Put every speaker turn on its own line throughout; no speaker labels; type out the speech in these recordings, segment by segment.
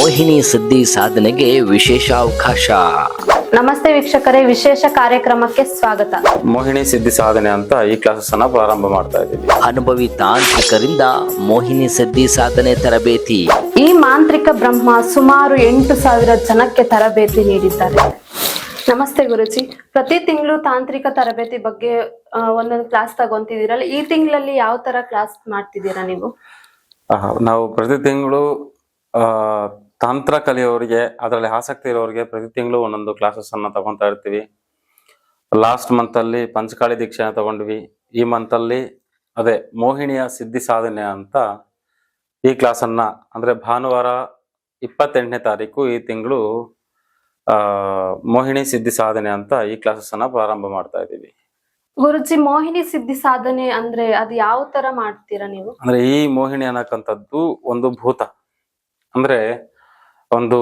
ಮೋಹಿನಿ ಸಿದ್ಧಿ ಸಾಧನೆಗೆ ವಿಶೇಷ ಅವಕಾಶ.
ನಮಸ್ತೆ ವೀಕ್ಷಕರೇ, ವಿಶೇಷ ಕಾರ್ಯಕ್ರಮಕ್ಕೆ ಸ್ವಾಗತ.
ಮೋಹಿನಿ ಸಿದ್ಧಿ ಸಾಧನೆ ಅಂತ ಈ ಕ್ಲಾಸಸ್ ಅನ್ನ ಪ್ರಾರಂಭ ಮಾಡ್ತಾ ಇದ್ದೀವಿ.
ಅನುಭವಿ ತಾಂತ್ರಿಕರಿಂದ ಮೋಹಿನಿ ಸಿದ್ಧಿ ಸಾಧನೆ ತರಬೇತಿ.
ಈ ಮಾಂತ್ರಿಕ ಬ್ರಹ್ಮ ಸುಮಾರು 8,000 ಜನಕ್ಕೆ ತರಬೇತಿ ನೀಡಿದ್ದಾರೆ. ನಮಸ್ತೆ ಗುರುಜಿ, ಪ್ರತಿ ತಿಂಗಳು ತಾಂತ್ರಿಕ ತರಬೇತಿ ಬಗ್ಗೆ ಒಂದೊಂದು ಕ್ಲಾಸ್ ತಗೊಂತಿದ್ದೀರಲ್ಲ, ಈ ತಿಂಗಳಲ್ಲಿ ಯಾವ ತರ ಕ್ಲಾಸ್ ಮಾಡ್ತಿದ್ದೀರಾ ನೀವು?
ನಾವು ಪ್ರತಿ ತಿಂಗಳು ತಂತ್ರ ಕಲಿಯೋರಿಗೆ, ಅದರಲ್ಲಿ ಆಸಕ್ತಿ ಇರೋರಿಗೆ ಪ್ರತಿ ತಿಂಗಳು ಒಂದೊಂದು ಕ್ಲಾಸಸ್ ಅನ್ನ ತಗೊಂತಾ ಇರ್ತೀವಿ. ಲಾಸ್ಟ್ ಮಂತ್ ಅಲ್ಲಿ ಪಂಚಕಾಳಿ ದೀಕ್ಷೆನ ತಗೊಂಡ್ವಿ. ಈ ಮಂತ್ ಅಲ್ಲಿ ಅದೇ ಮೋಹಿನಿಯ ಸಿದ್ಧಿ ಸಾಧನೆ ಅಂತ ಈ ಕ್ಲಾಸ್ ಅನ್ನ, ಅಂದ್ರೆ ಭಾನುವಾರ 28ನೇ ತಾರೀಕು ಈ ತಿಂಗಳು ಮೋಹಿನಿ ಸಿದ್ಧಿ ಸಾಧನೆ ಅಂತ ಈ ಕ್ಲಾಸಸ್ ಅನ್ನ ಪ್ರಾರಂಭ ಮಾಡ್ತಾ ಇದ್ದೀವಿ.
ಗುರುಜಿ, ಮೋಹಿನಿ ಸಿದ್ಧಿ ಸಾಧನೆ ಅಂದ್ರೆ ಅದು ಯಾವ ತರ ಮಾಡ್ತೀರಾ ನೀವು?
ಅಂದ್ರೆ ಈ ಮೋಹಿನಿ ಅನ್ನಕ್ಕಂಥದ್ದು ಒಂದು ಭೂತ, ಅಂದ್ರೆ ಒಂದು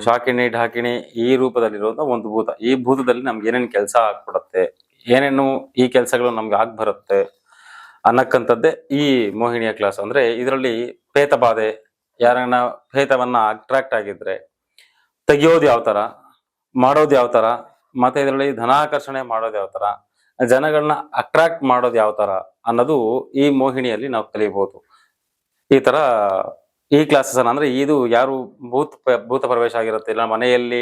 ಶಾಕಿಣಿ ಢಾಕಿಣಿ ಈ ರೂಪದಲ್ಲಿರೋದು ಒಂದು ಭೂತ. ಈ ಭೂತದಲ್ಲಿ ನಮ್ಗೆ ಏನೇನು ಕೆಲಸ ಆಗ್ಬಿಡತ್ತೆ, ಏನೇನು ಈ ಕೆಲಸಗಳು ನಮ್ಗೆ ಆಗ್ ಬರುತ್ತೆ ಅನ್ನಕ್ಕಂಥದ್ದೇ ಈ ಮೋಹಿನಿಯ ಕ್ಲಾಸ್. ಅಂದ್ರೆ ಇದರಲ್ಲಿ ಪ್ರೇತ ಬಾಧೆ, ಯಾರನ್ನ ಪ್ರೇತವನ್ನ ಅಟ್ರಾಕ್ಟ್ ಆಗಿದ್ರೆ ತೆಗಿಯೋದು ಯಾವ ತರ, ಮಾಡೋದು ಯಾವ ತರ, ಮತ್ತೆ ಇದರಲ್ಲಿ ಧನಾಕರ್ಷಣೆ ಮಾಡೋದು ಯಾವ ತರ, ಜನಗಳನ್ನ ಅಟ್ರಾಕ್ಟ್ ಮಾಡೋದು ಯಾವ ತರ ಅನ್ನೋದು ಈ ಮೋಹಿನಿಯಲ್ಲಿ ನಾವು ಕಲಿಬಹುದು. ಈ ತರ ಈ ಕ್ಲಾಸಸ್ ಅಂದ್ರೆ ಇದು ಯಾರು ಭೂತ ಪ್ರವೇಶ ಆಗಿರುತ್ತೆ, ಇಲ್ಲ ಮನೆಯಲ್ಲಿ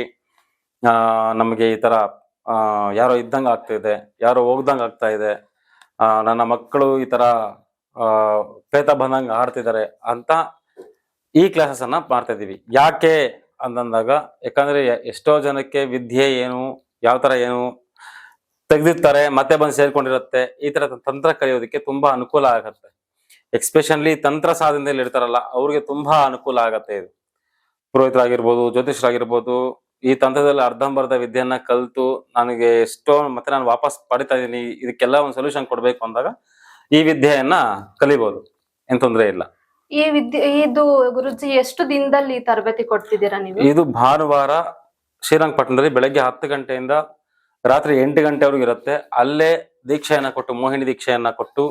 ನಮಗೆ ಈ ತರ ಯಾರೋ ಇದ್ದಂಗ ಆಗ್ತಿದೆ, ಯಾರೋ ಹೋಗ್ದಂಗ ಆಗ್ತಾ ಇದೆ, ನನ್ನ ಮಕ್ಕಳು ಈ ತರ ಪ್ರೇತ ಬಂದಂಗ ಆಡ್ತಿದ್ದಾರೆ ಅಂತ ಈ ಕ್ಲಾಸಸ್ ಅನ್ನ ಮಾಡ್ತಾ ಇದೀವಿ. ಯಾಕೆ ಅಂತಂದಾಗ, ಯಾಕಂದ್ರೆ ಎಷ್ಟೋ ಜನಕ್ಕೆ ವಿದ್ಯೆ ಏನು, ಯಾವ ತರ ಏನು ತೆಗ್ದಿರ್ತಾರೆ, ಮತ್ತೆ ಬಂದು ಸೇರ್ಕೊಂಡಿರುತ್ತೆ. ಈ ತರ ತಂತ್ರ ಕಲಿಯೋದಕ್ಕೆ ತುಂಬಾ ಅನುಕೂಲ ಆಗತ್ತೆ. ಎಕ್ಸ್ಪೆಷಲಿ ತಂತ್ರ ಸಾಧನೆಯಲ್ಲಿ ಇರ್ತಾರಲ್ಲ, ಅವ್ರಿಗೆ ತುಂಬಾ ಅನುಕೂಲ ಆಗತ್ತೆ. ಇದು ಪುರೋಹಿತರಾಗಿರ್ಬೋದು, ಜ್ಯೋತಿಷರಾಗಿರ್ಬೋದು, ಈ ತಂತ್ರದಲ್ಲಿ ಅರ್ಧಂಬರ್ಧ ವಿದ್ಯೆಯನ್ನ ಕಲ್ತು ನನಗೆ ಎಷ್ಟೋ ಮತ್ತೆ ನಾನು ವಾಪಸ್ ಪಡಿತಾ ಇದೀನಿ, ಇದಕ್ಕೆಲ್ಲ ಒಂದು ಸೊಲ್ಯೂಷನ್ ಕೊಡ್ಬೇಕು ಅಂದಾಗ ಈ ವಿದ್ಯೆಯನ್ನ ಕಲಿಬಹುದು, ಏನ್ ತೊಂದರೆ ಇಲ್ಲ.
ಈ ಇದು ಗುರುಜಿ ಎಷ್ಟು ದಿನದಲ್ಲಿ ತರಬೇತಿ ಕೊಡ್ತಿದ್ದೀರಾ ನೀವು?
ಇದು ಭಾನುವಾರ ಶ್ರೀರಂಗಪಟ್ಟಣದಲ್ಲಿ ಬೆಳಗ್ಗೆ 10 ಗಂಟೆಯಿಂದ ರಾತ್ರಿ 8 ಗಂಟೆವರೆಗೂ ಇರುತ್ತೆ. ಅಲ್ಲೇ ದೀಕ್ಷೆಯನ್ನ ಕೊಟ್ಟು, ಮೋಹಿನಿ ದೀಕ್ಷೆಯನ್ನ ಕೊಟ್ಟು,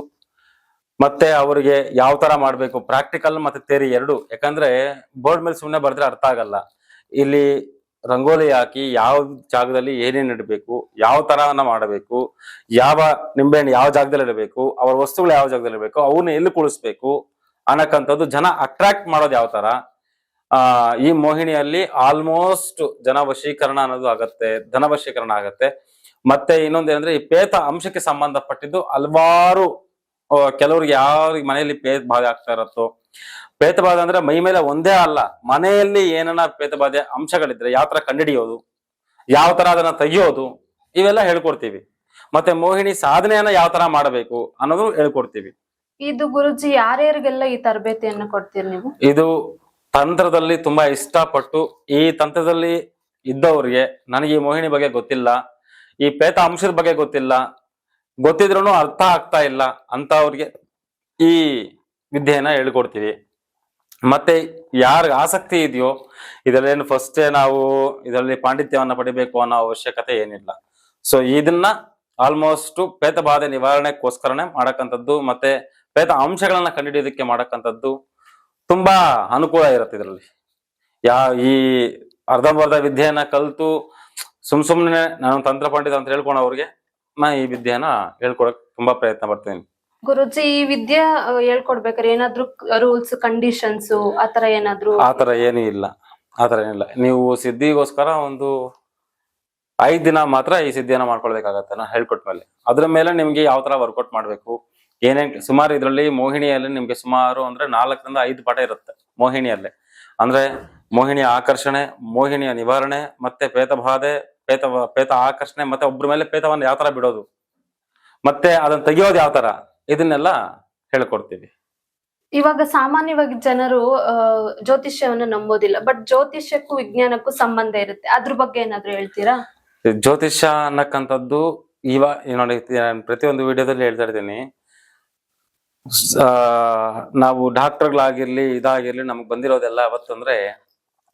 ಮತ್ತೆ ಅವರಿಗೆ ಯಾವ ತರ ಮಾಡ್ಬೇಕು, ಪ್ರಾಕ್ಟಿಕಲ್ ಮತ್ತೆ ಥಿಯರಿ ಎರಡು. ಯಾಕಂದ್ರೆ ಬೋರ್ಡ್ ಮೇಲೆ ಸುಮ್ಮನೆ ಬರ್ದ್ರೆ ಅರ್ಥ ಆಗಲ್ಲ. ಇಲ್ಲಿ ರಂಗೋಲಿ ಹಾಕಿ ಯಾವ ಜಾಗದಲ್ಲಿ ಏನೇನ್ ಇಡಬೇಕು, ಯಾವ ತರವನ್ನ ಮಾಡಬೇಕು, ಯಾವ ನಿಂಬೆಹಣ್ಣು ಯಾವ ಜಾಗದಲ್ಲಿ ಇಡಬೇಕು, ಅವರ ವಸ್ತುಗಳು ಯಾವ ಜಾಗದಲ್ಲಿ ಇಡಬೇಕು, ಅವನ್ನ ಎಲ್ಲಿ ಕುಳಿಸ್ಬೇಕು ಅನ್ನಕ್ಕಂಥದ್ದು, ಜನ ಅಟ್ರಾಕ್ಟ್ ಮಾಡೋದು ಯಾವ ತರ. ಈ ಮೋಹಿನಿಯಲ್ಲಿ ಆಲ್ಮೋಸ್ಟ್ ಜನ ವಶೀಕರಣ ಅನ್ನೋದು ಆಗತ್ತೆ, ಧನ ವಶೀಕರಣ ಆಗತ್ತೆ. ಮತ್ತೆ ಇನ್ನೊಂದೇನಂದ್ರೆ, ಈ ಪ್ರೇತ ಅಂಶಕ್ಕೆ ಸಂಬಂಧಪಟ್ಟಿದ್ದು ಹಲವಾರು, ಕೆಲವ್ರಿಗೆ ಯಾರಿಗೆ ಮನೆಯಲ್ಲಿ ಪ್ರೇತ ಬಾಧೆ ಆಗ್ತಾ ಇರತ್ತೋ, ಪ್ರೇತ ಬಾಧೆ ಅಂದ್ರೆ ಮೈ ಮೇಲೆ ಒಂದೇ ಅಲ್ಲ, ಮನೆಯಲ್ಲಿ ಏನನ್ನ ಪ್ರೇತ ಬಾಧೆ ಅಂಶಗಳಿದ್ರೆ ಯಾವ ತರ ಕಂಡುಹಿಡಿಯೋದು, ಯಾವ ತರ ಅದನ್ನ ತೆಗಿಯೋದು, ಇವೆಲ್ಲ ಹೇಳ್ಕೊಡ್ತೀವಿ. ಮತ್ತೆ ಮೋಹಿನಿ ಸಾಧನೆಯನ್ನ ಯಾವ ತರ ಮಾಡಬೇಕು ಅನ್ನೋದು ಹೇಳ್ಕೊಡ್ತೀವಿ.
ಇದು ಗುರುಜಿ ಯಾರ್ಯಾರಿಗೆಲ್ಲ ಈ ತರಬೇತಿಯನ್ನು ಕೊಡ್ತೀರಿ ನೀವು?
ಇದು ತಂತ್ರದಲ್ಲಿ ತುಂಬಾ ಇಷ್ಟಪಟ್ಟು, ಈ ತಂತ್ರದಲ್ಲಿ ಇದ್ದವ್ರಿಗೆ, ನನಗೆ ಈ ಮೋಹಿನಿ ಬಗ್ಗೆ ಗೊತ್ತಿಲ್ಲ, ಈ ಪ್ರೇತ ಅಂಶದ ಬಗ್ಗೆ ಗೊತ್ತಿಲ್ಲ, ಗೊತ್ತಿದ್ರೂ ಅರ್ಥ ಆಗ್ತಾ ಇಲ್ಲ ಅಂತ ಅವ್ರಿಗೆ ಈ ವಿದ್ಯೆಯನ್ನ ಹೇಳ್ಕೊಡ್ತೀವಿ. ಮತ್ತೆ ಯಾರಿಗೆ ಆಸಕ್ತಿ ಇದೆಯೋ, ಇದರಲ್ಲೇನು ಫಸ್ಟ್ ನಾವು ಇದರಲ್ಲಿ ಪಾಂಡಿತ್ಯವನ್ನ ಪಡಿಬೇಕು ಅನ್ನೋ ಅವಶ್ಯಕತೆ ಏನಿಲ್ಲ. ಸೊ ಇದನ್ನ ಆಲ್ಮೋಸ್ಟ್ ಪ್ರೇತ ಬಾಧೆ ನಿವಾರಣೆಗೋಸ್ಕರನೇ ಮಾಡಕ್ಕಂಥದ್ದು, ಮತ್ತೆ ಪ್ರೇತ ಅಂಶಗಳನ್ನ ಕಂಡುಹಿಡಿಯೋದಕ್ಕೆ ಮಾಡಕ್ಕಂಥದ್ದು ತುಂಬಾ ಅನುಕೂಲ ಇರುತ್ತೆ ಇದರಲ್ಲಿ. ಈ ಅರ್ಧಂಬರ್ಧ ವಿದ್ಯೆಯನ್ನ ಕಲ್ತು ಸುಮ್ನೆ ನಾನು ತಂತ್ರ ಪಂಡಿತ ಅಂತ ಹೇಳ್ಕೊಂಡವ್ರಿಗೆ ನಾ ಈ ವಿದ್ಯೆಯನ್ನ ಹೇಳ್ಕೊಡಕ್ ತುಂಬಾ ಪ್ರಯತ್ನ ಪಡ್ತೀನಿ.
ಗುರುಜಿ, ಈ ವಿದ್ಯೆ ಹೇಳ್ಕೊಡ್ಬೇಕಾದ್ರೆ ಏನಾದ್ರು ರೂಲ್ಸ್ ಕಂಡೀಷನ್ಸ್ ಆತರ ಏನಾದ್ರು?
ಆತರ ಏನೂ ಇಲ್ಲ, ಆತರ ಏನಿಲ್ಲ. ನೀವು ಸಿದ್ಧಿಗೋಸ್ಕರ ಒಂದು 5 ದಿನ ಮಾತ್ರ ಈ ಸಿದ್ಧಿಯನ್ನ ಮಾಡ್ಕೊಳ್ಬೇಕಾಗತ್ತೆ ನಾ ಹೇಳ್ಕೊಟ್ಮೇಲೆ. ಅದ್ರ ಮೇಲೆ ನಿಮ್ಗೆ ಯಾವ ತರ ವರ್ಕೌಟ್ ಮಾಡ್ಬೇಕು, ಏನೇನ್ ಸುಮಾರು ಇದರಲ್ಲಿ ಮೋಹಿನಿಯಲ್ಲಿ ನಿಮ್ಗೆ ಸುಮಾರು ಅಂದ್ರೆ 4 ರಿಂದ 5 ಪಾಠ ಇರುತ್ತೆ ಮೋಹಿನಿಯಲ್ಲೇ. ಅಂದ್ರೆ ಮೋಹಿನಿಯ ಆಕರ್ಷಣೆ, ಮೋಹಿನಿಯ ನಿವಾರಣೆ, ಮತ್ತೆ ಪ್ರೇತ ಬಾಧೆ, ಪ್ರೇತ ಆಕರ್ಷಣೆ, ಮತ್ತೆ ಒಬ್ರ ಮೇಲೆ ಪ್ರೇತವನ್ನ ಯಾವ ತರ ಬಿಡೋದು, ಮತ್ತೆ ಅದನ್ನ ತೆಗಿಯೋದು ಯಾವ ತರ, ಇದನ್ನೆಲ್ಲ ಹೇಳ್ಕೊಡ್ತೀವಿ.
ಇವಾಗ ಸಾಮಾನ್ಯವಾಗಿ ಜನರು ಜ್ಯೋತಿಷ್ಯವನ್ನು ನಂಬೋದಿಲ್ಲ, ಬಟ್ ಜ್ಯೋತಿಷ್ಯಕ್ಕೂ ವಿಜ್ಞಾನಕ್ಕೂ ಸಂಬಂಧ ಇರುತ್ತೆ, ಅದ್ರ ಬಗ್ಗೆ ಏನಾದ್ರು ಹೇಳ್ತೀರಾ?
ಜ್ಯೋತಿಷ್ಯ ಅನ್ನಕ್ಕಂಥದ್ದು ನೋಡಿ, ಪ್ರತಿಯೊಂದು ವಿಡಿಯೋದಲ್ಲಿ ಹೇಳ್ತಾ ಇರ್ತೀನಿ, ನಾವು ಡಾಕ್ಟರ್ಗಳಾಗಿರ್ಲಿ ಇದಾಗಿರ್ಲಿ ನಮ್ಗೆ ಬಂದಿರೋದೆಲ್ಲ ಯಾವತ್ತಂದ್ರೆ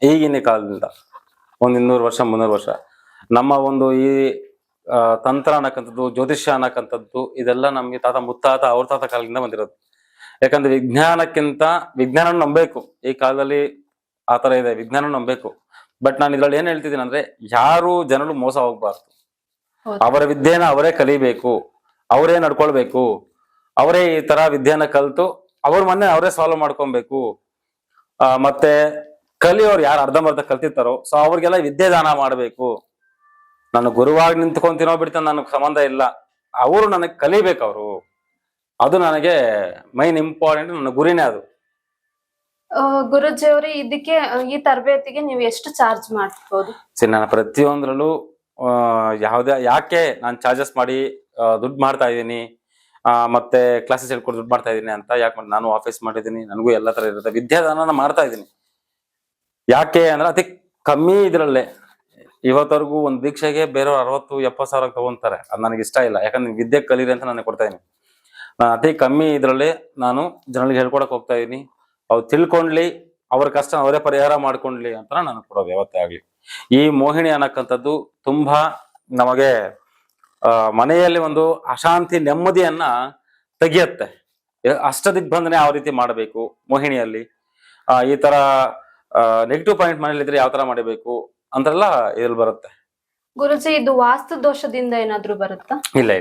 ಈಗಿನ ಕಾಲದಿಂದ ಒಂದ್ 200 ವರ್ಷ 300 ವರ್ಷ ನಮ್ಮ ಒಂದು ಈ ತಂತ್ರ ಅನ್ನಕ್ಕಂಥದ್ದು, ಜ್ಯೋತಿಷ್ಯ ಅನ್ನಕ್ಕಂಥದ್ದು, ಇದೆಲ್ಲ ನಮ್ಗೆ ತಾತ ಮುತ್ತಾತ ಅವ್ರ ತಾತ ಕಾಲದಿಂದ ಬಂದಿರೋದು. ಯಾಕಂದ್ರೆ ವಿಜ್ಞಾನಕ್ಕಿಂತ ವಿಜ್ಞಾನ ನಂಬೇಕು. ಈ ಕಾಲದಲ್ಲಿ ಆ ತರ ಇದೆ, ವಿಜ್ಞಾನ ನಂಬೇಕು. ಬಟ್ ನಾನು ಇದ್ರಲ್ಲಿ ಏನ್ ಹೇಳ್ತಿದ್ದೀನಿ ಅಂದ್ರೆ, ಯಾರು ಜನರು ಮೋಸ ಹೋಗ್ಬಾರ್ದು.
ಹೌದು.
ಅವರ ವಿದ್ಯೆನ ಅವರೇ ಕಲಿಬೇಕು, ಅವರೇ ನಡ್ಕೊಳ್ಬೇಕು, ಅವರೇ ಈ ತರ ವಿದ್ಯೆನ ಕಲ್ತು ಅವ್ರ ಮನೆ ಅವರೇ ಸಾಲ್ವ್ ಮಾಡ್ಕೊಬೇಕು. ಮತ್ತೆ ಕಲಿಯೋರು ಯಾರು ಅರ್ಧಂಬರ್ಧ ಕಲ್ತಿರ್ತಾರೋ ಸೊ ಅವ್ರಿಗೆಲ್ಲ ವಿದ್ಯೆ ದಾನ ಮಾಡ್ಬೇಕು. ನಾನು ಗುರುವಾಗಿ ನಿಂತ್ಕೊಂತೀನೋ ಬಿಡ್ತಾನೆ ನನಗೆ ಸಂಬಂಧ ಇಲ್ಲ, ಅವರು ನನಗೆ ಕಲಿಬೇಕು. ಅವರು ಅದು ನನಗೆ ಮೈನ್ ಇಂಪಾರ್ಟೆಂಟ್, ನನ್ನ ಗುರಿನೇ ಅದು.
ಗುರುಜಿ ಅವರೇ, ಇದಕ್ಕೆ ಈ ತರಬೇತಿಗೆ ನೀವು ಎಷ್ಟು ಚಾರ್ಜ್ ಮಾಡ್ಬೋದು?
ಸರಿ, ನಾನು ಪ್ರತಿಯೊಂದ್ರಲ್ಲೂ ಯಾಕೆ ನಾನು ಚಾರ್ಜಸ್ ಮಾಡಿ ದುಡ್ಡು ಮಾಡ್ತಾ ಇದ್ದೀನಿ, ಮತ್ತೆ ಕ್ಲಾಸಸ್ ಹೇಳ್ಕೊಟ್ಟು ದುಡ್ಡು ಮಾಡ್ತಾ ಇದ್ದೀನಿ ಅಂತ ಯಾಕೆ ಮಾಡಿ, ನಾನು ಆಫೀಸ್ ಮಾಡಿದ್ದೀನಿ, ನನಗೂ ಎಲ್ಲ ತರ ಇರುತ್ತೆ, ವಿದ್ಯಾದಾನ ಮಾಡ್ತಾ ಇದ್ದೀನಿ. ಯಾಕೆ ಅಂದ್ರೆ ಅತಿ ಕಮ್ಮಿ ಇದ್ರಲ್ಲೇ ಇವತ್ತವರೆಗೂ ಒಂದು ದೀಕ್ಷೆಗೆ ಬೇರೆಯವ್ರು 60-70 ಸಾವಿರ ತಗೊಂತಾರೆ. ಅದು ನನಗೆ ಇಷ್ಟ ಇಲ್ಲ, ಯಾಕಂದ್ರೆ ವಿದ್ಯೆ ಕಲೀರಿ ಅಂತ ನಾನು ಕೊಡ್ತಾ ಇದೀನಿ. ನಾನು ಅತಿ ಕಮ್ಮಿ ಇದ್ರಲ್ಲಿ ನಾನು ಜನರಿಗೆ ಹೇಳ್ಕೊಡಕ್ ಹೋಗ್ತಾ ಇದೀನಿ. ಅವ್ರು ತಿಳ್ಕೊಂಡ್ಲಿ, ಅವ್ರ ಕಷ್ಟ ಅವರೇ ಪರಿಹಾರ ಮಾಡ್ಕೊಂಡ್ಲಿ ಅಂತ ನಾನು ಕೊಡೋದು ಯಾವತ್ತೇ ಆಗ್ಲಿ. ಈ ಮೋಹಿನಿ ಅನ್ನಕ್ಕಂಥದ್ದು ತುಂಬಾ ನಮಗೆ ಮನೆಯಲ್ಲಿ ಒಂದು ಅಶಾಂತಿ ನೆಮ್ಮದಿಯನ್ನ ತೆಗಿಯತ್ತೆ. ಅಷ್ಟದಿಗ್ಬಂಧನೆ ಯಾವ ರೀತಿ ಮಾಡಬೇಕು ಮೋಹಿನಿಯಲ್ಲಿ, ಈ ತರ ನೆಗೆಟಿವ್ ಪಾಯಿಂಟ್ ಮನೇಲಿ ಇದ್ರೆ ಯಾವ ತರ ಮಾಡಬೇಕು ಅಂತೆಲ್ಲ ಇದ್ರಲ್ಲಿ ಬರುತ್ತೆ.
ಗುರುಜಿ, ಇದು ವಾಸ್ತು ದೋಷದಿಂದ ಏನಾದ್ರೂ ಬರುತ್ತಾ?
ಇಲ್ಲ,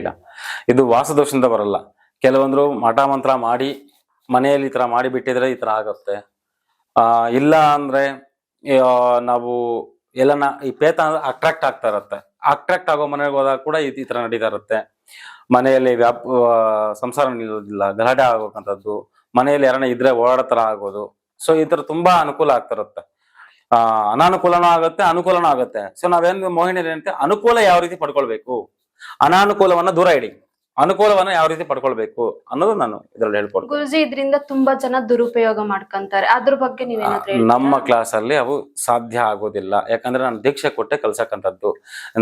ಇದು ವಾಸ್ತು ದೋಷದಿಂದ ಬರಲ್ಲ. ಕೆಲವೊಂದ್ರು ಮಠ ಮಂತ್ರ ಮಾಡಿ ಮನೆಯಲ್ಲಿ ಈ ತರ ಮಾಡಿ ಬಿಟ್ಟಿದ್ರೆ ಈ ತರ ಆಗತ್ತೆ. ಇಲ್ಲ ಅಂದ್ರೆ ನಾವು ಎಲ್ಲನ ಈ ಪೇತ ಅಟ್ರಾಕ್ಟ್ ಆಗ್ತಾ ಇರತ್ತೆ. ಅಟ್ರಾಕ್ಟ್ ಆಗೋ ಮನೆಗೆ ಹೋದಾಗ ಕೂಡ ಈ ತರ ನಡೀತಾ ಇರುತ್ತೆ. ಮನೆಯಲ್ಲಿ ಸಂಸಾರ ನಿಲ್ಲೋದಿಲ್ಲ, ಗಲಾಟೆ ಆಗೋಕಂಥದ್ದು, ಮನೆಯಲ್ಲಿ ಯಾರನ್ನ ಇದ್ರೆ ಓಡಾಡತರ ಆಗೋದು. ಸೊ ಈ ತರ ತುಂಬಾ ಅನುಕೂಲ ಆಗ್ತಾ ಇರುತ್ತೆ. ಅನಾನುಕೂಲನೂ ಆಗುತ್ತೆ, ಅನುಕೂಲನೂ ಆಗುತ್ತೆ. ಸೊ ನಾವೇನ್ ಮೋಹಿನಿ ಏನಂತೆ, ಅನುಕೂಲ ಯಾವ ರೀತಿ ಪಡ್ಕೊಳ್ಬೇಕು, ಅನಾನುಕೂಲವನ್ನ ದೂರ ಇಡಿ, ಅನುಕೂಲವನ್ನ ಯಾವ ರೀತಿ ಪಡ್ಕೊಳ್ಬೇಕು ಅನ್ನೋದು ನಾನು ಇದ್ರಲ್ಲಿ ಹೇಳ್ಕೊಡ್ತೀನಿ.
ಗುರುಜಿ, ಇದರಿಂದ ತುಂಬಾ ಜನ ದುರುಪಯೋಗ ಮಾಡ್ಕೊಂತಾರೆ, ಅದ್ರ ಬಗ್ಗೆ ನೀವೇನಾದ್ರೂ ಹೇಳ್ತೀರಾ?
ನಮ್ಮ ಕ್ಲಾಸ್ ಅಲ್ಲಿ ಅವು ಸಾಧ್ಯ ಆಗೋದಿಲ್ಲ. ಯಾಕಂದ್ರೆ ನಾನು ದೀಕ್ಷೆ ಕೊಟ್ಟೆ ಕಲ್ಸಕ್ಕಂಥದ್ದು.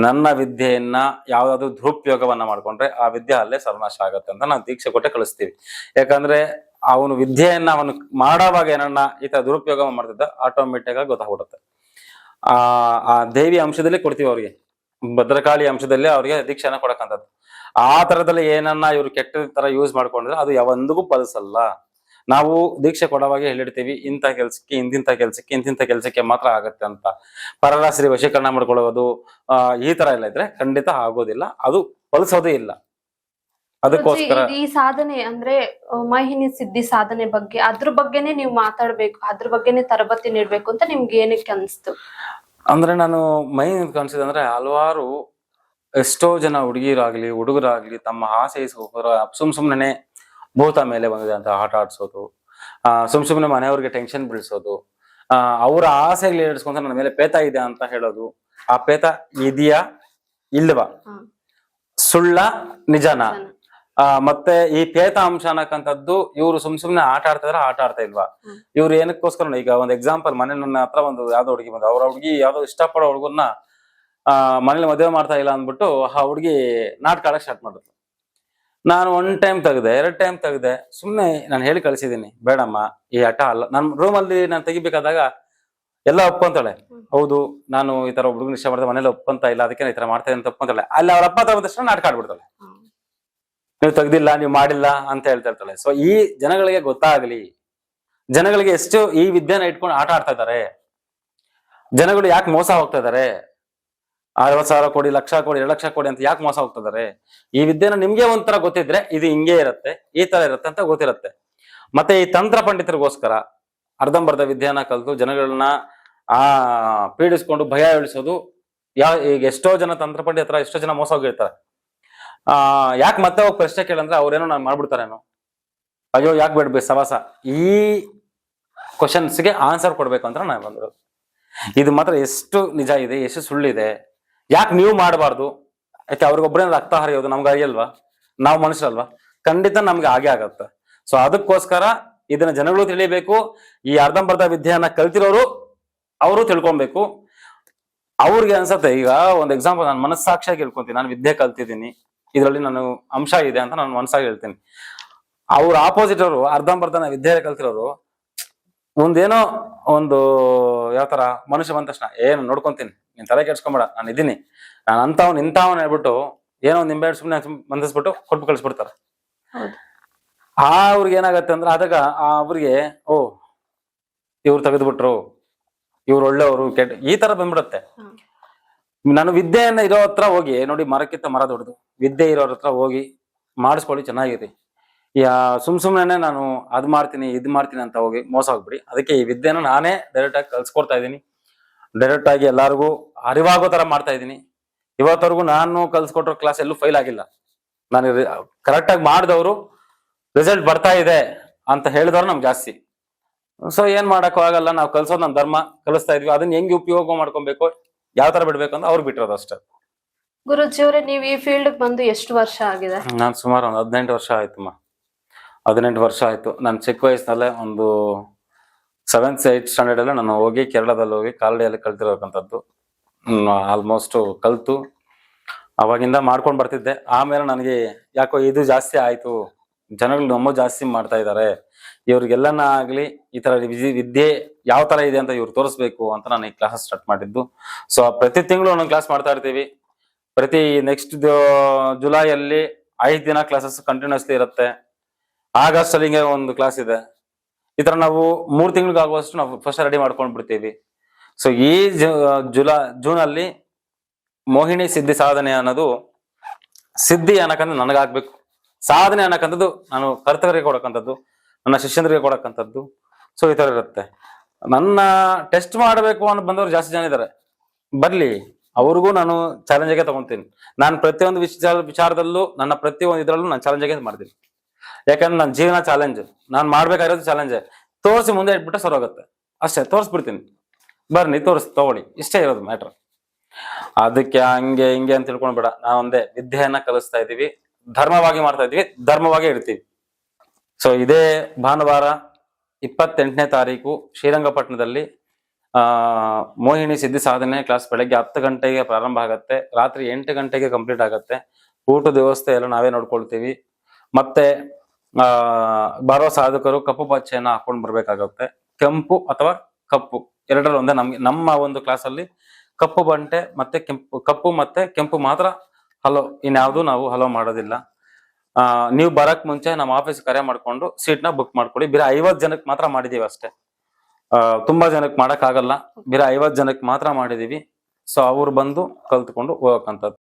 ನನ್ನ ವಿದ್ಯೆಯನ್ನ ಯಾವ್ದಾದ್ರು ದುರುಪಯೋಗವನ್ನ ಮಾಡ್ಕೊಂಡ್ರೆ ಆ ವಿದ್ಯೆ ಅಲ್ಲೇ ಸರ್ವನಾಶ ಆಗತ್ತೆ ಅಂತ ನಾವು ದೀಕ್ಷೆ ಕೊಟ್ಟೆ ಕಳಿಸ್ತೀವಿ. ಯಾಕಂದ್ರೆ ಅವನು ವಿದ್ಯೆಯನ್ನ ಅವನು ಮಾಡೋವಾಗ ಏನನ್ನ ಈ ತರ ದುರುಪಯೋಗ ಮಾಡ್ತಿದ್ದ ಆಟೋಮೆಟಿಕ್ ಆಗಿ ಗೊತ್ತಾಗ್ಬಿಡುತ್ತೆ. ಆ ದೇವಿ ಅಂಶದಲ್ಲಿ ಕೊಡ್ತೀವಿ ಅವ್ರಿಗೆ, ಭದ್ರಕಾಳಿ ಅಂಶದಲ್ಲಿ ಅವ್ರಿಗೆ ದೀಕ್ಷೆನ ಕೊಡಕ್ಕಂಥದ್ದು. ಆ ತರದಲ್ಲಿ ಏನನ್ನ ಇವ್ರು ಕೆಟ್ಟ ತರ ಯೂಸ್ ಮಾಡ್ಕೊಂಡ್ರೆ ಅದು ಯಾವೊಂದಿಗೂ ಫಲಿಸಲ್ಲ. ನಾವು ದೀಕ್ಷೆ ಕೊಡುವಾಗ ಹೇಳಿಡ್ತೀವಿ, ಇಂಥ ಕೆಲ್ಸಕ್ಕೆ ಇಂತಿಂಥ ಕೆಲ್ಸಕ್ಕೆ ಮಾತ್ರ ಆಗತ್ತೆ ಅಂತ. ಪರರಾಶ್ರಿ ವಶೀಕರಣ ಮಾಡ್ಕೊಳ್ಳೋದು ಈ ತರ ಎಲ್ಲ ಇದ್ರೆ ಖಂಡಿತ ಆಗೋದಿಲ್ಲ, ಅದು ಫಲಿಸೋದೇ ಇಲ್ಲ. ಅದಕ್ಕೋಸ್ಕರ
ಈ ಸಾಧನೆ ಅಂದ್ರೆ ಮೋಹಿನಿ ಸಿದ್ಧಿ ಸಾಧನೆ ಬಗ್ಗೆ, ಅದ್ರ ಬಗ್ಗೆನೆ ನೀವು ಮಾತಾಡ್ಬೇಕು, ಅದ್ರ ಬಗ್ಗೆನೆ ತರಬೇತಿ ನೀಡ್ಬೇಕು ಅಂತ ನಿಮ್ಗೆ ಏನಕ್ಕೆ ಅನ್ಸ್ತು?
ಅಂದ್ರೆ ನಾನು ಮೈನ್ ಕಾಣಿಸಿದಂದ್ರೆ, ಹಲವಾರು ಎಷ್ಟೋ ಜನ ಹುಡುಗಿರಾಗ್ಲಿ ಹುಡುಗರಾಗ್ಲಿ ತಮ್ಮ ಆಸೆ ಸುಮ್ನೆ ಭೂತ ಮೇಲೆ ಬಂದಿದೆ ಅಂತ ಆಟ ಆಡ್ಸೋದು, ಸುಮ್ನೆ ಮನೆಯವ್ರಿಗೆ ಟೆನ್ಷನ್ ಬೀಳ್ಸೋದು, ಅವ್ರ ಆಸೆಗಳು ಏರ್ಸ್ಕೊಂತ ನನ್ನ ಮೇಲೆ ಪೇತ ಇದೆ ಅಂತ ಹೇಳೋದು. ಆ ಪೇತ ಇದೆಯಾ ಇಲ್ವಾ, ಸುಳ್ಳ ನಿಜನ, ಮತ್ತೆ ಈ ಪೇತ ಅಂಶ ಅನ್ನಕ್ಕಂಥದ್ದು ಇವ್ರು ಸುಮ್ನೆ ಆಟ ಆಡ್ತಾ ಇಲ್ವಾ, ಇವ್ರು ಏನಕ್ಕೋಸ್ಕರ. ಈಗ ಒಂದು ಎಕ್ಸಾಂಪಲ್, ಮನೆ ನನ್ನ ಹತ್ರ ಒಂದು ಯಾವ್ದೋ ಹುಡುಗಿ ಬಂದ, ಅವ್ರ ಹುಡುಗಿ ಯಾವ್ದೋ ಇಷ್ಟಪಡೋ ಹುಡುಗನ್ನ ಮನೇಲಿ ಮದುವೆ ಮಾಡ್ತಾ ಇಲ್ಲ ಅಂದ್ಬಿಟ್ಟು ಆ ಹುಡುಗಿ ನಾಟಕ ಆಡಕ್ ಸ್ಟಾರ್ಟ್ ಮಾಡಿದ್ರು. ನಾನು 1 ಟೈಮ್ ತೆಗ್ದೆ, 2 ಟೈಮ್ ತೆಗ್ದೆ, ಸುಮ್ನೆ ನಾನು ಹೇಳಿ ಕಳಿಸಿದೀನಿ, ಬೇಡಮ್ಮ ಈ ಆಟ ಅಲ್ಲ. ನನ್ನ ರೂಮಲ್ಲಿ ನಾನು ತೆಗಿಬೇಕಾದಾಗ ಎಲ್ಲ ಒಪ್ಕೊಂತಾಳೆ, ಹೌದು ನಾನು ಈ ತರ ಹುಡುಗನ ಇಷ್ಟ ಮಾಡ್ದೆ, ಮನೇಲಿ ಒಪ್ಕೊಂತ ಇಲ್ಲ, ಅದಕ್ಕೆ ಈ ತರ ಮಾಡ್ತಾ ಅಂತ ಒಪ್ಕೊಂತಾಳೆ. ಅಲ್ಲಿ ಅವ್ರ ಅಪ್ಪ ತಗೊಂಡ ತಕ್ಷಣ ನಾಟಕ ಆಡ್ಬಿಡ್ತಾಳೆ, ನೀವು ತೆಗ್ದಿಲ್ಲ, ನೀವು ಮಾಡಿಲ್ಲ ಅಂತ ಹೇಳ್ತಾ ಇರ್ತಾಳೆ. ಸೊ ಈ ಜನಗಳಿಗೆ ಗೊತ್ತಾಗ್ಲಿ, ಜನಗಳಿಗೆ ಎಷ್ಟು ಈ ವಿದ್ಯೆನ ಇಟ್ಕೊಂಡು ಆಟ ಆಡ್ತಾ ಇದ್ದಾರೆ, ಜನಗಳು ಯಾಕೆ ಮೋಸ ಹೋಗ್ತಾ ಇದಾರೆ, 60,000 ಕೋಟಿ, 1,00,000 ಕೋಟಿ, 2,00,000 ಕೋಟಿ ಅಂತ ಯಾಕೆ ಮೋಸ ಹೋಗ್ತಿದ್ದಾರೆ. ಈ ವಿದ್ಯೆನ ನಿಮ್ಗೆ ಒಂಥರ ಗೊತ್ತಿದ್ರೆ ಇದು ಹಿಂಗೆ ಇರುತ್ತೆ, ಈ ತರ ಇರುತ್ತೆ ಅಂತ ಗೊತ್ತಿರುತ್ತೆ. ಮತ್ತೆ ಈ ತಂತ್ರ ಪಂಡಿತರಿಗೋಸ್ಕರ ಅರ್ಧಂಬರ್ಧ ವಿದ್ಯೆನ ಕಲಿತು ಜನಗಳನ್ನ ಪೀಡಿಸ್ಕೊಂಡು ಭಯ ಇಳಿಸೋದು. ಈಗ ಎಷ್ಟೋ ಜನ ತಂತ್ರ ಪಂಡಿತರ ಎಷ್ಟೋ ಜನ ಮೋಸ ಹೋಗಿರ್ತಾರೆ. ಯಾಕೆ ಮತ್ತೆ ಹೋಗಿ ಪ್ರಶ್ನೆ ಕೇಳಂದ್ರೆ ಅವ್ರೇನೋ ನಾನು ಮಾಡ್ಬಿಡ್ತಾರೇನೋ, ಅಯ್ಯೋ ಯಾಕೆ ಬೇಡ್ಬೇಕು ಸವಾಸ. ಈ ಕ್ವಶನ್ಸ್ಗೆ ಆನ್ಸರ್ ಕೊಡ್ಬೇಕು ಅಂತ ನಾನು ಬಂದಿರೋದು. ಇದು ಮಾತ್ರ ಎಷ್ಟು ನಿಜ ಇದೆ, ಎಷ್ಟು ಸುಳ್ಳಿದೆ, ಯಾಕೆ ನೀವು ಮಾಡಬಾರ್ದು? ಯಾಕೆ ಅವ್ರಿಗೊಬ್ಬರೇ ರಕ್ತ ಹರಿಯೋದು, ನಮ್ಗೆ ಅರಿಯಲ್ವಾ? ನಾವು ಮನುಷ್ಯರಲ್ವಾ? ಖಂಡಿತ ನಮ್ಗೆ ಹಾಗೆ ಆಗತ್ತೆ. ಸೊ ಅದಕ್ಕೋಸ್ಕರ ಇದನ್ನ ಜನಗಳು ತಿಳಿಬೇಕು. ಈ ಅರ್ಧಂಬರ್ಧ ವಿದ್ಯೆಯನ್ನ ಕಲ್ತಿರೋರು ಅವರು ತಿಳ್ಕೊಬೇಕು. ಅವ್ರಿಗೆ ಅನ್ಸತ್ತೆ, ಈಗ ಒಂದು ಎಕ್ಸಾಂಪಲ್, ನಾನು ಮನಸ್ಸಾಕ್ಷಿಯಾಗಿ ಹೇಳ್ಕೊಂತೀನಿ, ನಾನು ವಿದ್ಯೆ ಕಲ್ತಿದ್ದೀನಿ, ಇದರಲ್ಲಿ ನಾನು ಅಂಶ ಇದೆ ಅಂತ ನಾನು ಮನಸ್ಸಾಗಿ ಹೇಳ್ತೀನಿ. ಅವ್ರ ಆಪೋಸಿಟ್ ಅವರು ಅರ್ಧಂಬರ್ಧ ವಿದ್ಯೆ ಕಲ್ತಿರೋರು ಒಂದೇನೋ ಒಂದು ಯಾವ ತರ ಮನುಷ್ಯ ಬಂದ ತಕ್ಷಣ ಏನು ನೋಡ್ಕೊಂತೀನಿ, ನೀನ್ ತಲೆ ಕೆಡ್ಸ್ಕೊಂಬೇಡ, ನಾನು ಇದೀನಿ, ನಾನು ಅಂತವ್ನು ಇಂಥವ್ನು ಹೇಳ್ಬಿಟ್ಟು ಏನೋ ಒಂದು ನಿಂಬೆ ಸುಮ್ಮನೆ ಬಂಧಿಸ್ಬಿಟ್ಟು ಕೊಟ್ಟು ಕಳಿಸ್ಬಿಡ್ತಾರೆ. ಅವ್ರಿಗೆ ಏನಾಗತ್ತೆ ಅಂದ್ರೆ, ಆದಾಗ ಅವ್ರಿಗೆ ಇವ್ರು ತೆಗೆದ್ಬಿಟ್ರು, ಇವ್ರು ಒಳ್ಳೆಯವರು ಕೆಟ್ಟ ಈ ತರ ಬಂದ್ಬಿಡುತ್ತೆ. ನಾನು ವಿದ್ಯೆಯನ್ನ ಇರೋ ಹತ್ರ ಹೋಗಿ ನೋಡಿ, ಮರಕ್ಕಿಂತ ಮರ ದೊಡ್ಡದು. ವಿದ್ಯೆ ಇರೋರ ಹತ್ರ ಹೋಗಿ ಮಾಡಿಸ್ಕೊಳ್ಳಿ, ಚೆನ್ನಾಗಿರಿ. ಸುಮ್ನೆ ನಾನು ಅದ್ ಮಾಡ್ತೀನಿ ಇದ್ ಮಾಡ್ತೀನಿ ಅಂತ ಹೋಗಿ ಮೋಸ ಹೋಗ್ಬಿಡಿ. ಅದಕ್ಕೆ ಈ ವಿದ್ಯೆನ ನಾನೇ ಡೈರೆಕ್ಟ್ ಆಗಿ ಕಲ್ಸ್ಕೊಡ್ತಾ ಇದ್ದೀನಿ. ಡೈರೆಕ್ಟ್ ಆಗಿ ಎಲ್ಲಾರ್ಗು ಅರಿವಾಗೋ ತರ ಮಾಡ್ತಾ ಇದ್ದೀನಿ. ಇವತ್ತವರೆಗೂ ನಾನು ಕಲ್ಸ್ಕೊಟ್ರೋ ಕ್ಲಾಸ್ ಎಲ್ಲೂ ಫೈಲ್ ಆಗಿಲ್ಲ. ನಾನು ಕರೆಕ್ಟ್ ಆಗಿ ಮಾಡಿದವರು ರಿಸಲ್ಟ್ ಬರ್ತಾ ಇದೆ ಅಂತ ಹೇಳಿದವ್ರು ನಮ್ಗೆ ಜಾಸ್ತಿ. ಸೊ ಏನ್ ಮಾಡಕ್ಕೂ ಆಗಲ್ಲ, ನಾವು ಕಲ್ಸೋದು ನಮ್ಮ ಧರ್ಮ, ಕಲಿಸ್ತಾ ಇದ್ವಿ. ಅದನ್ನ ಹೆಂಗೆ ಉಪಯೋಗ ಮಾಡ್ಕೊಬೇಕು, ಯಾವ ತರ ಬಿಡ್ಬೇಕು ಅಂತ ಅವ್ರಿಗೆ ಬಿಟ್ಟಿರೋದು ಅಷ್ಟೇ.
ಗುರುಜಿ ಅವರೇ, ನೀವು ಈ ಫೀಲ್ಡ್ ಬಂದು ಎಷ್ಟು ವರ್ಷ ಆಗಿದೆ?
ನಾನು ಸುಮಾರು ಒಂದು 18 ವರ್ಷ ಆಯ್ತಮ್ಮ. 18 ವರ್ಷ ಆಯ್ತು. ನಾನು ಚಿಕ್ಕ ವಯಸ್ಸಿನಲ್ಲೇ ಒಂದು 7th 8th ಸ್ಟ್ಯಾಂಡರ್ಡ್ ಅಲ್ಲೇ ನಾನು ಹೋಗಿ ಕೇರಳದಲ್ಲಿ ಹೋಗಿ ಕಾಲಡಿಯಲ್ಲಿ ಕಲ್ತಿರೋಕ್ಕಂಥದ್ದು. ಆಲ್ಮೋಸ್ಟ್ ಕಲ್ತು ಅವಾಗಿಂದ ಮಾಡ್ಕೊಂಡು ಬರ್ತಿದ್ದೆ. ಆಮೇಲೆ ನನಗೆ ಯಾಕೋ ಇದು ಜಾಸ್ತಿ ಆಯ್ತು, ಜನಗಳು ನಮ್ಮ ಜಾಸ್ತಿ ಮಾಡ್ತಾ ಇದ್ದಾರೆ, ಇವ್ರಿಗೆಲ್ಲನ ಆಗ್ಲಿ ಈ ತರ ವಿದ್ಯೆ ಯಾವ ತರ ಇದೆ ಅಂತ ಇವ್ರು ತೋರಿಸ್ಬೇಕು ಅಂತ ನಾನು ಈ ಕ್ಲಾಸ್ ಸ್ಟಾರ್ಟ್ ಮಾಡಿದ್ದು. ಸೊ ಪ್ರತಿ ತಿಂಗಳು ಒಂದೊಂದು ಕ್ಲಾಸ್ ಮಾಡ್ತಾ ಇರ್ತೀವಿ. ಪ್ರತಿ ನೆಕ್ಸ್ಟ್ ಜುಲೈಯಲ್ಲಿ 5 ದಿನ ಕ್ಲಾಸಸ್ ಕಂಟಿನ್ಯೂಸ್ಲಿ ಇರುತ್ತೆ. ಆಗಸ್ಟ್ ಅಲ್ಲಿ ಒಂದು ಕ್ಲಾಸ್ ಇದೆ. ಈ ತರ ನಾವು 3 ತಿಂಗಳಿಗಾಗುವಷ್ಟು ನಾವು ಫಸ್ಟ್ ರೆಡಿ ಮಾಡ್ಕೊಂಡ್ ಬಿಡ್ತೀವಿ. ಸೊ ಈ ಜೂನ್ ಅಲ್ಲಿ ಮೋಹಿನಿ ಸಿದ್ಧಿ ಸಾಧನೆ ಅನ್ನೋದು, ಸಿದ್ಧಿ ಅನ್ನಕಂದ್ರೆ ನನಗಾಗ್ಬೇಕು, ಸಾಧನೆ ಅನ್ನಕಂಥದ್ದು ನಾನು ಕರ್ತವ್ಯರಿಗೆ ಕೊಡಕ್ಕಂಥದ್ದು, ನನ್ನ ಶಿಷ್ಯಂದ್ರಿಗೆ ಕೊಡಕ್ಕಂಥದ್ದು. ಸೊ ಈ ತರ ಇರುತ್ತೆ. ನನ್ನ ಟೆಸ್ಟ್ ಮಾಡಬೇಕು ಅಂತ ಬಂದವರು ಜಾಸ್ತಿ ಜನ ಇದ್ದಾರೆ. ಬರ್ಲಿ, ಅವ್ರಿಗೂ ನಾನು ಚಾಲೆಂಜಾಗೆ ತಗೊಂತೀನಿ. ನಾನು ಪ್ರತಿಯೊಂದು ವಿಚಾರದಲ್ಲೂ ನನ್ನ ಪ್ರತಿಯೊಂದು ಇದ್ರಲ್ಲೂ ನಾನು ಚಾಲೆಂಜಾಗೆ ಮಾಡ್ತೀನಿ. ಯಾಕಂದ್ರೆ ನನ್ನ ಜೀವನ ಚಾಲೆಂಜ್, ನಾನು ಮಾಡ್ಬೇಕಾಗಿರೋದು ಚಾಲೆಂಜ್. ತೋರಿಸಿ ಮುಂದೆ ಇಟ್ಬಿಟ್ರೆ ಸರೋಗುತ್ತೆ ಅಷ್ಟೇ. ತೋರಿಸ್ಬಿಡ್ತೀನಿ, ಬರ್ನಿ ತಗೊಳ್ಳಿ, ಇಷ್ಟೇ ಇರೋದು ಮ್ಯಾಟ್ರ್. ಅದಕ್ಕೆ ಹಂಗೆ ಹಿಂಗೆ ಅಂತ ತಿಳ್ಕೊಂಡ್ಬೇಡ. ನಾವು ಒಂದೇ ವಿದ್ಯೆಯನ್ನ ಕಲಿಸ್ತಾ ಇದೀವಿ, ಧರ್ಮವಾಗಿ ಮಾಡ್ತಾ ಇದೀವಿ, ಧರ್ಮವಾಗಿ ಇರ್ತೀವಿ. ಸೊ ಇದೇ ಭಾನುವಾರ 28ನೇ ತಾರೀಕು ಶ್ರೀರಂಗಪಟ್ಟಣದಲ್ಲಿ ಮೋಹಿನಿ ಸಿದ್ಧಿ ಸಾಧನೆ ಕ್ಲಾಸ್ ಬೆಳಗ್ಗೆ 10 ಗಂಟೆಗೆ ಪ್ರಾರಂಭ ಆಗತ್ತೆ, ರಾತ್ರಿ 8 ಗಂಟೆಗೆ ಕಂಪ್ಲೀಟ್ ಆಗತ್ತೆ. ಊಟದ ವ್ಯವಸ್ಥೆ ಎಲ್ಲ ನಾವೇ ನೋಡ್ಕೊಳ್ತೀವಿ. ಮತ್ತೆ ಬರೋ ಸಾಧಕರು ಕಪ್ಪು ಪಚ್ಚೆಯನ್ನ ಹಾಕೊಂಡು ಬರ್ಬೇಕಾಗತ್ತೆ. ಕೆಂಪು ಅಥವಾ ಕಪ್ಪು ಎರಡರಲ್ಲಿ ಒಂದೇ. ನಮ್ಮ ಒಂದು ಕ್ಲಾಸ್ ಅಲ್ಲಿ ಕಪ್ಪು ಬಂಟೆ ಮತ್ತೆ ಕಪ್ಪು ಮತ್ತೆ ಕೆಂಪು ಮಾತ್ರ ಹಲೋ, ಇನ್ಯಾವುದು ನಾವು ಹಲೋ ಮಾಡೋದಿಲ್ಲ. ನೀವು ಬರಕ್ ಮುಂಚೆ ನಮ್ಮ ಆಫೀಸ್ ಕರೆ ಮಾಡ್ಕೊಂಡು ಸೀಟ್ನ ಬುಕ್ ಮಾಡ್ಕೊಳ್ಳಿ. ಬೇರೆ 50 ಜನಕ್ಕೆ ಮಾತ್ರ ಮಾಡಿದೀವಿ ಅಷ್ಟೇ. ತುಂಬಾ ಜನಕ್ಕೆ ಮಾಡಕ್ ಆಗಲ್ಲ, ಬೇರೆ 50 ಜನಕ್ಕೆ ಮಾತ್ರ ಮಾಡಿದೀವಿ. ಸೊ ಅವ್ರು ಬಂದು ಕಲ್ತ್ಕೊಂಡು ಹೋಗಕ್ಕಂಥದ್ದು.